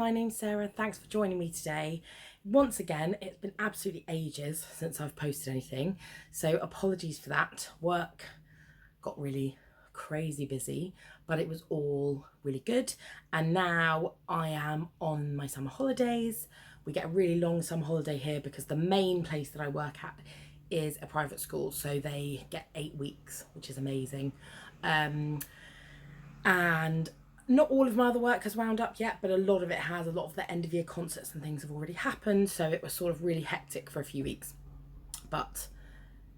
my name's Sarah. Thanks for joining me today. Once again, it's been absolutely ages since I've posted anything, so apologies for that. Work got really crazy busy, but it was all really good. And now I am on my summer holidays. We get a really long summer holiday here because the main place that I work at is a private school, so they get 8 weeks, which is amazing. And not all of my other work has wound up yet, but a lot of it has. A lot of the end of year concerts and things have already happened, so it was sort of really hectic for a few weeks. But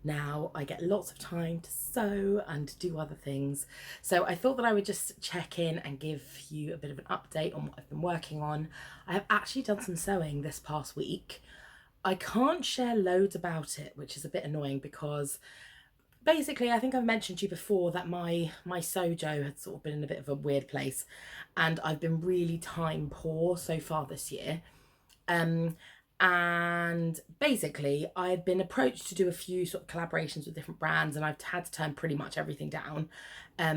now I get lots of time to sew and do other things. So I thought that I would just check in and give you a bit of an update on what I've been working on. I have actually done some sewing this past week. I can't share loads about it, which is a bit annoying because basically I think I've mentioned to you before that my sojo had sort of been in a bit of a weird place, and I've been really time poor so far this year. And basically I had been approached to do a few sort of collaborations with different brands, and I've had to turn pretty much everything down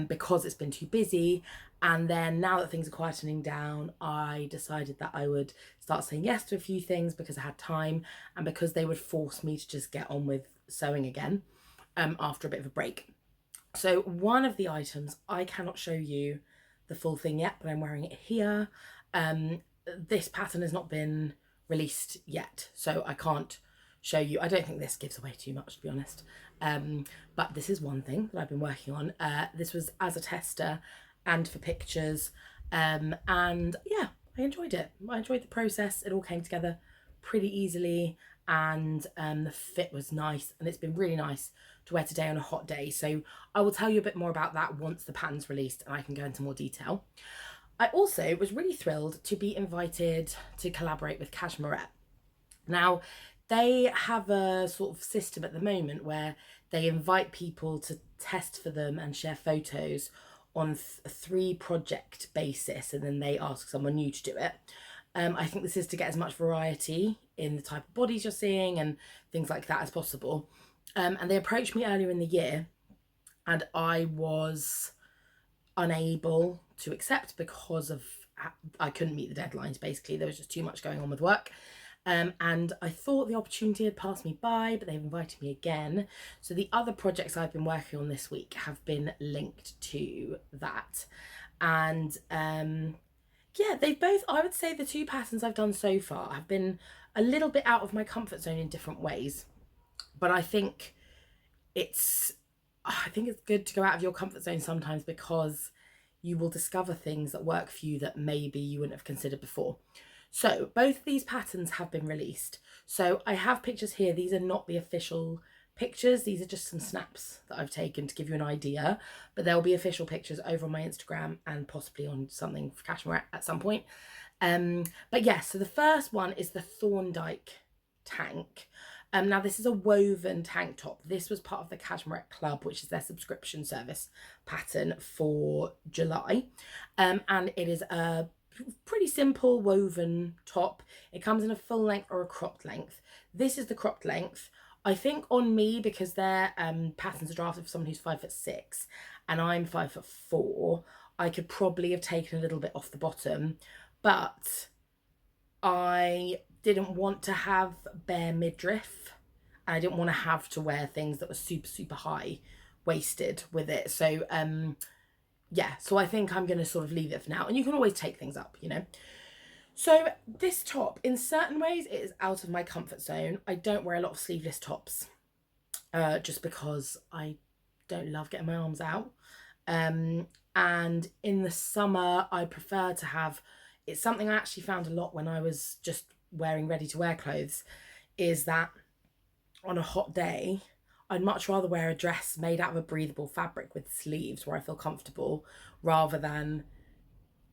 because it's been too busy. And then now that things are quietening down, I decided that I would start saying yes to a few things because I had time and because they would force me to just get on with sewing again after a bit of a break. So one of the items, I cannot show you the full thing yet, but I'm wearing it here. This pattern has not been released yet, so I can't show you. I don't think this gives away too much, to be honest. But this is one thing that I've been working on. This was as a tester and for pictures. And yeah, I enjoyed it. I enjoyed the process. It all came together pretty easily, and the fit was nice, and it's been really nice to wear today on a hot day. So I will tell you a bit more about that once the pattern's released and I can go into more detail. I also was really thrilled to be invited to collaborate with Kashmir. Now, they have a sort of system at the moment where they invite people to test for them and share photos on a 3 project basis, and then they ask someone new to do it. I think this is to get as much variety in the type of bodies you're seeing and things like that as possible. And they approached me earlier in the year, and I was unable to accept because of I couldn't meet the deadlines. Basically, there was just too much going on with work. And I thought the opportunity had passed me by, but they've invited me again. So the other projects I've been working on this week have been linked to that. And yeah, they've both, I would say the 2 patterns I've done so far have been a little bit out of my comfort zone in different ways. But I think it's good to go out of your comfort zone sometimes, because you will discover things that work for you that maybe you wouldn't have considered before. So both of these patterns have been released. So I have pictures here. These are not the official pictures. These are just some snaps that I've taken to give you an idea, but there'll be official pictures over on my Instagram and possibly on something for Kashmir at some point. But yes, so the first one is the Thorndike tank. Now this is a woven tank top. This was part of the Kashmir Club, which is their subscription service pattern for July. And it is a pretty simple woven top. It comes in a full length or a cropped length. This is the cropped length. I think on me, because their patterns are drafted for someone who's 5'6" and I'm 5'4", I could probably have taken a little bit off the bottom, but I didn't want to have bare midriff, and I didn't want to have to wear things that were super high waisted with it. So yeah, so I think I'm going to sort of leave it for now, and you can always take things up, you know. So this top, in certain ways, it is out of my comfort zone. I don't wear a lot of sleeveless tops just because I don't love getting my arms out. And in the summer, I prefer to have, it's something I actually found a lot when I was just wearing ready to wear clothes, is that on a hot day, I'd much rather wear a dress made out of a breathable fabric with sleeves where I feel comfortable, rather than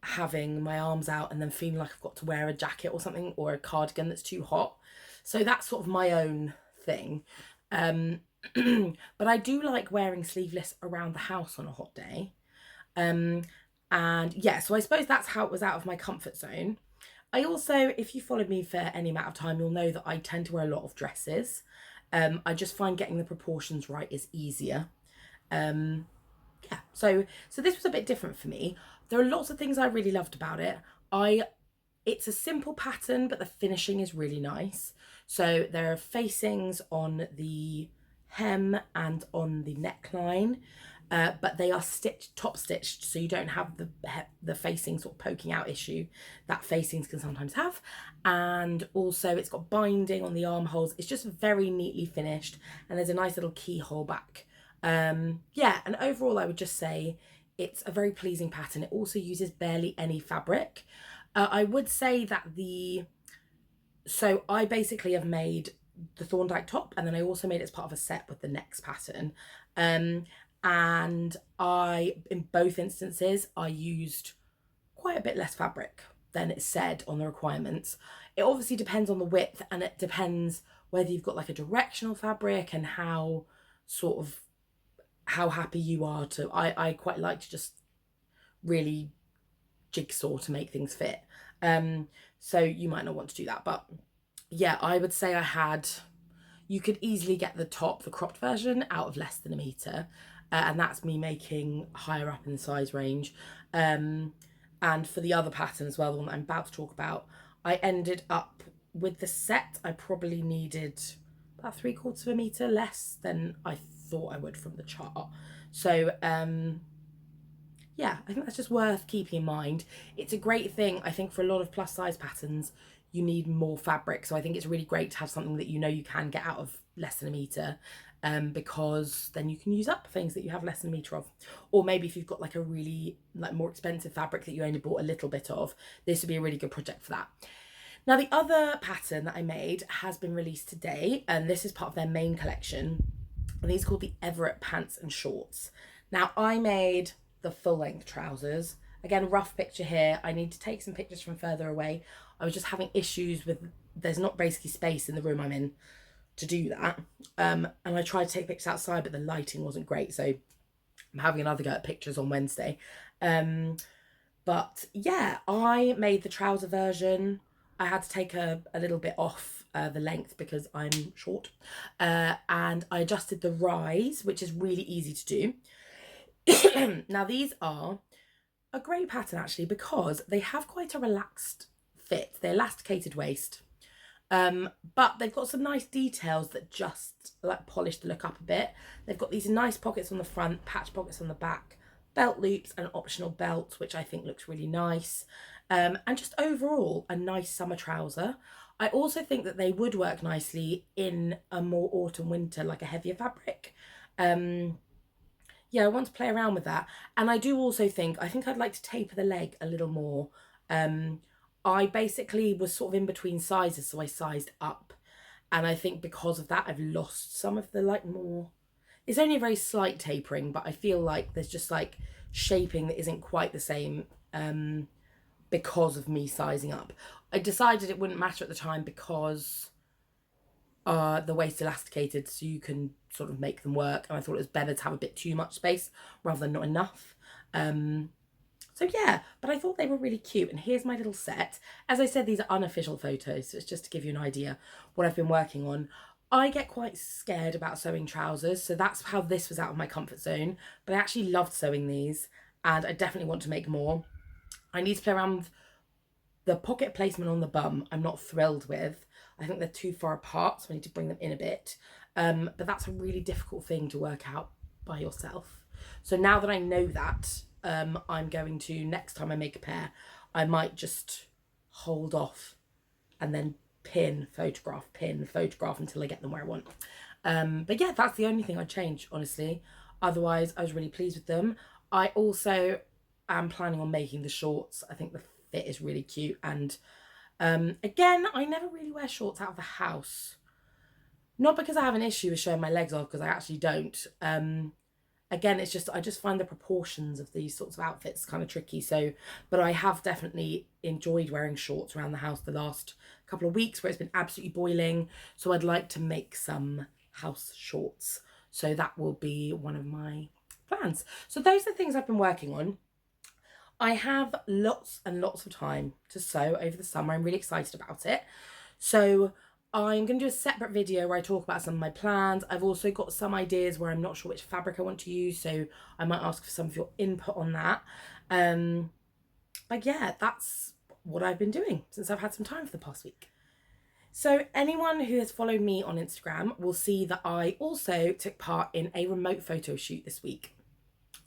having my arms out and then feeling like I've got to wear a jacket or something, or a cardigan that's too hot. So that's sort of my own thing. But I do like wearing sleeveless around the house on a hot day. And yeah, so I suppose that's how it was out of my comfort zone. I also, if you followed me for any amount of time, you'll know that I tend to wear a lot of dresses. I just find getting the proportions right is easier. Yeah, so this was a bit different for me. There are lots of things I really loved about it. I It's a simple pattern, but the finishing is really nice. So there are facings on the hem and on the neckline, but they are stitched, top stitched, so you don't have the facing sort of poking out issue that facings can sometimes have. And also it's got binding on the armholes. It's just very neatly finished, and there's a nice little keyhole back. Yeah, and overall I would just say it's a very pleasing pattern. It also uses barely any fabric. I would say that so I basically have made the Thorndike top, and then I also made it as part of a set with the next pattern. And in both instances, I used quite a bit less fabric than it said on the requirements. It obviously depends on the width, and it depends whether you've got like a directional fabric and how happy you are to. I quite like to just really jigsaw to make things fit. So you might not want to do that, but yeah, I would say you could easily get the cropped version out of less than a meter. And that's me making higher up in the size range. And for the other pattern as well, the one that I'm about to talk about, I ended up with the set, I probably needed about 3/4 of a meter less than I thought I would from the chart. So yeah, I think that's just worth keeping in mind. It's a great thing, I think, for a lot of plus size patterns. You need more fabric, so I think it's really great to have something that you can get out of less than a meter, because then you can use up things that you have less than a meter of. Or maybe if you've got like a really more expensive fabric that you only bought a little bit of, this would be a really good project for that. Now, the other pattern that I made has been released today, and this is part of their main collection, and these are called the Everett pants and shorts. Now, I made the full length trousers. Again, rough picture here. I need to take some pictures from further away. I was just having issues with, there's not basically space in the room I'm in to do that. And I tried to take pictures outside, but the lighting wasn't great. So I'm having another go at pictures on Wednesday. But yeah, I made the trouser version. I had to take a little bit off the length because I'm short. And I adjusted the rise, which is really easy to do. Now, these are a great pattern actually because they have quite a relaxed fit. They're elasticated waist, but they've got some nice details that just like polish the look up a bit. They've got these nice pockets on the front, patch pockets on the back, belt loops, and an optional belt, which I think looks really nice. And just overall a nice summer trouser. I also think that they would work nicely in a more autumn winter, like a heavier fabric. Yeah, I want to play around with that. And I do also think I'd like to taper the leg a little more. I basically was sort of in between sizes, so I sized up. And I think because of that, I've lost some of the more, it's only a very slight tapering, but I feel like there's just like shaping that isn't quite the same because of me sizing up. I decided it wouldn't matter at the time because the waist elasticated, so you can sort of make them work, and I thought it was better to have a bit too much space rather than not enough. So yeah, but I thought they were really cute, and here's my little set. As I said, these are unofficial photos, so it's just to give you an idea what I've been working on. I get quite scared about sewing trousers, so that's how this was out of my comfort zone, but I actually loved sewing these, and I definitely want to make more. I need to play around with the pocket placement on the bum. I'm not thrilled with. I think they're too far apart, so I need to bring them in a bit. But that's a really difficult thing to work out by yourself. So now that I know that, I'm going to, next time I make a pair, I might just hold off and then pin, photograph until I get them where I want. But yeah, that's the only thing I'd change, honestly. Otherwise, I was really pleased with them. I also am planning on making the shorts. I think the fit is really cute, and again, I never really wear shorts out of the house, not because I have an issue with showing my legs off, because I actually don't. Again, it's just I just find the proportions of these sorts of outfits kind of tricky. So, but I have definitely enjoyed wearing shorts around the house the last couple of weeks where it's been absolutely boiling, so I'd like to make some house shorts, so that will be one of my plans. So those are the things I've been working on. I have lots and lots of time to sew over the summer. I'm really excited about it. So I'm going to do a separate video where I talk about some of my plans. I've also got some ideas where I'm not sure which fabric I want to use, so I might ask for some of your input on that. But yeah, that's what I've been doing since I've had some time for the past week. So anyone who has followed me on Instagram will see that I also took part in a remote photo shoot this week.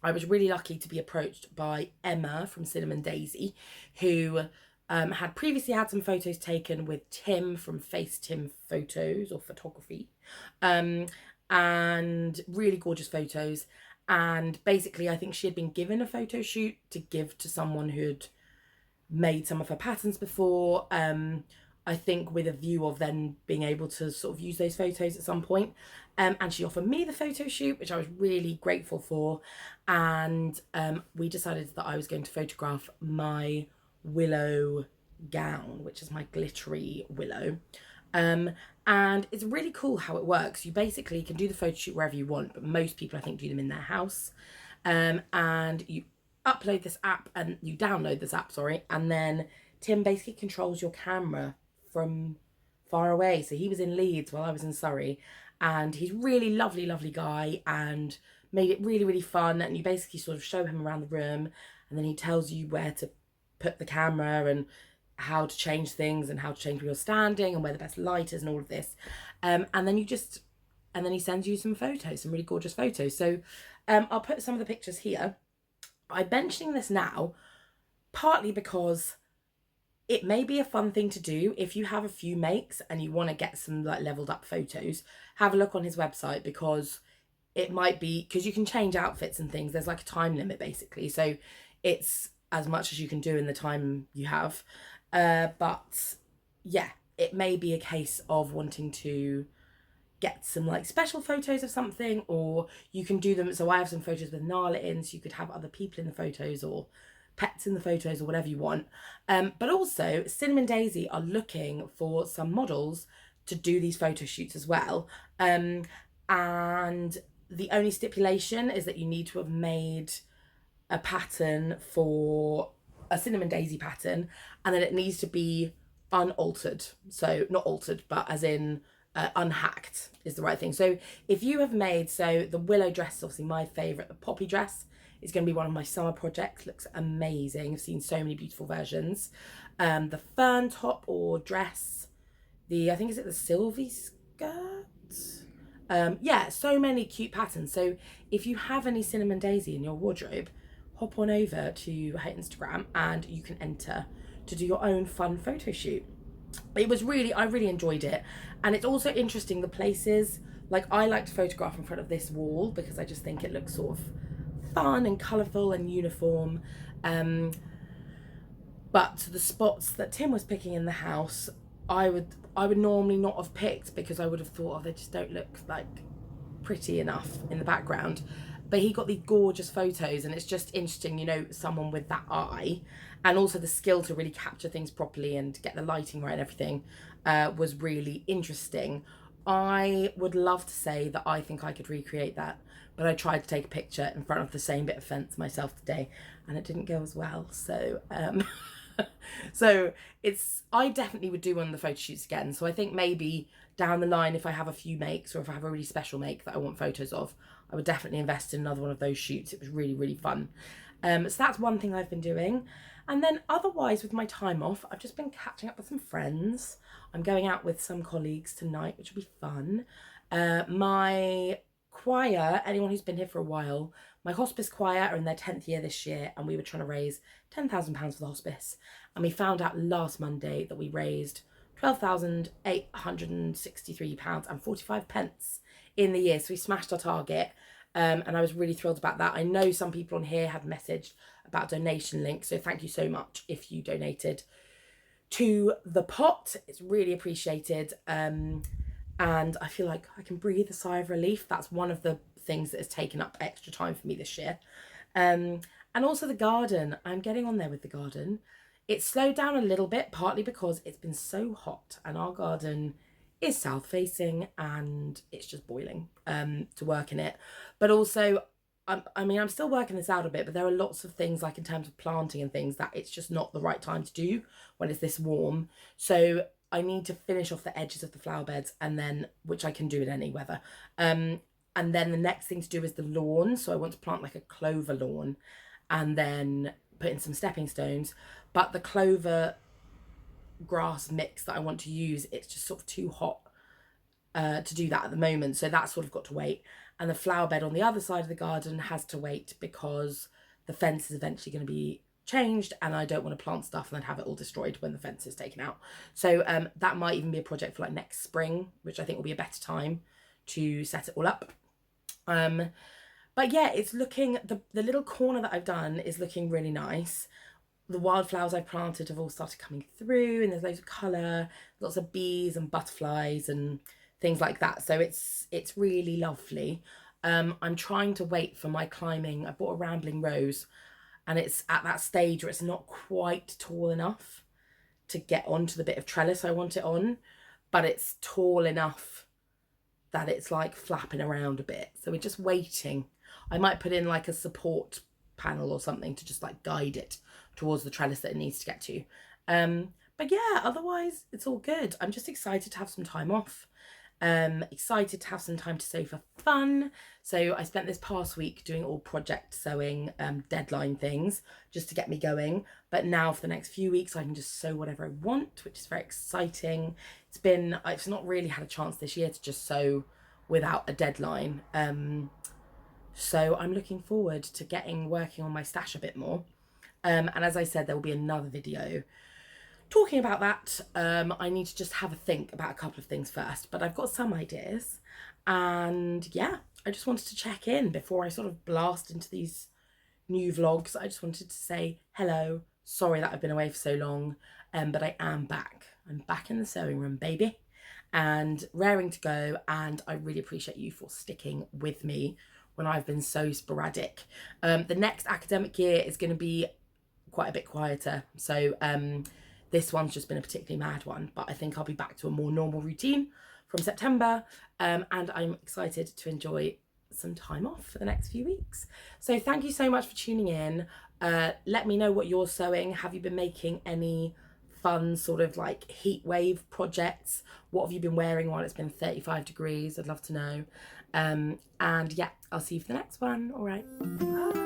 I was really lucky to be approached by Emma from Cinnamon Daisy, who had previously had some photos taken with Tim from Face Tim Photos or Photography, and really gorgeous photos. And basically, I think she had been given a photo shoot to give to someone who'd made some of her patterns before. I think with a view of then being able to sort of use those photos at some point. And she offered me the photo shoot, which I was really grateful for. And we decided that I was going to photograph my willow gown, which is my glittery willow. And it's really cool how it works. You basically can do the photo shoot wherever you want, but most people I think do them in their house. And you upload this app and you download this app, sorry, and then Tim basically controls your camera from far away. So he was in Leeds while I was in Surrey, and he's really lovely guy, and made it really, really fun. And you basically sort of show him around the room, and then he tells you where to put the camera and how to change things and how to change where you're standing and where the best light is and all of this. And then he sends you some photos, some really gorgeous photos. So I'll put some of the pictures here. I'm mentioning this now partly because it may be a fun thing to do if you have a few makes and you want to get some like leveled up photos. Have a look on his website, because it might be, because you can change outfits and things. There's like a time limit basically, so it's as much as you can do in the time you have. But yeah, it may be a case of wanting to get some like special photos of something, or you can do them. So I have some photos with Nala in, so you could have other people in the photos or pets in the photos or whatever you want. But also Cinnamon Daisy are looking for some models to do these photo shoots as well. And the only stipulation is that you need to have made a pattern for a Cinnamon Daisy pattern, and then it needs to be unaltered. So not altered, but as in unhacked is the right thing. So if you have made, so the willow dress is obviously my favourite, the poppy dress is going to be one of my summer projects, looks amazing. I've seen so many beautiful versions. The fern top or dress, I think is it the Sylvie skirt? Yeah, so many cute patterns. So if you have any Cinnamon Daisy in your wardrobe, hop on over to her Instagram and you can enter to do your own fun photo shoot. I really enjoyed it. And it's also interesting the places, like I like to photograph in front of this wall because I just think it looks sort of fun and colourful and uniform. But the spots that Tim was picking in the house, I would normally not have picked, because I would have thought, oh, they just don't look like pretty enough in the background. But he got these gorgeous photos, and it's just interesting, you know, someone with that eye and also the skill to really capture things properly and get the lighting right and everything was really interesting. I would love to say that I think I could recreate that, but I tried to take a picture in front of the same bit of fence myself today, and it didn't go as well. So so I definitely would do one of the photo shoots again. So I think maybe down the line, if I have a few makes, or if I have a really special make that I want photos of, I would definitely invest in another one of those shoots. It was really, really fun. So that's one thing I've been doing. And then otherwise, with my time off, I've just been catching up with some friends. I'm going out with some colleagues tonight, which will be fun. My choir, anyone who's been here for a while, my hospice choir are in their 10th year this year, and we were trying to raise £10,000 for the hospice. And we found out last Monday that we raised £12,863.45 in the year. So we smashed our target. And I was really thrilled about that. I know some people on here have messaged about donation links, so thank you so much if you donated to the pot. It's really appreciated. And I feel like I can breathe a sigh of relief. That's one of the things that has taken up extra time for me this year. And also the garden. I'm getting on there with the garden. It's slowed down a little bit, partly because it's been so hot and our garden is south facing and it's just boiling to work in it. But also, I'm still working this out a bit, but there are lots of things, like in terms of planting and things, that it's just not the right time to do when it's this warm. So I need to finish off the edges of the flower beds, and then, which I can do in any weather. And then the next thing to do is the lawn. So I want to plant like a clover lawn and then put in some stepping stones. But the clover grass mix that I want to use, it's just sort of too hot to do that at the moment, so that's sort of got to wait. And the flower bed on the other side of the garden has to wait because the fence is eventually going to be changed, and I don't want to plant stuff and then have it all destroyed when the fence is taken out. So that might even be a project for like next spring, which I think will be a better time to set it all up. But yeah, it's looking, the little corner that I've done is looking really nice. The wildflowers I've planted have all started coming through, and there's loads of colour, lots of bees and butterflies and things like that. So it's really lovely. I'm trying to wait for my climbing. I bought a rambling rose, and it's at that stage where it's not quite tall enough to get onto the bit of trellis I want it on, but it's tall enough that it's like flapping around a bit. So we're just waiting. I might put in like a support panel or something to just like guide it towards the trellis that it needs to get to. But yeah, otherwise it's all good. I'm just excited to have some time off. Excited to have some time to sew for fun. So I spent this past week doing all project sewing deadline things just to get me going, but now for the next few weeks I can just sew whatever I want, which is very exciting. I've not really had a chance this year to just sew without a deadline, so I'm looking forward to working on my stash a bit more, and as I said, there will be another video talking about that. I need to just have a think about a couple of things first, but I've got some ideas. And yeah, I just wanted to check in before I sort of blast into these new vlogs. I just wanted to say hello. Sorry that I've been away for so long, but I am back. I'm back in the sewing room, baby, and raring to go. And I really appreciate you for sticking with me when I've been so sporadic. The next academic year is going to be quite a bit quieter. So this one's just been a particularly mad one, but I think I'll be back to a more normal routine from September, and I'm excited to enjoy some time off for the next few weeks. So thank you so much for tuning in. Let me know what you're sewing. Have you been making any fun sort of like heat wave projects? What have you been wearing while it's been 35 degrees? I'd love to know. And yeah, I'll see you for the next one. All right, bye.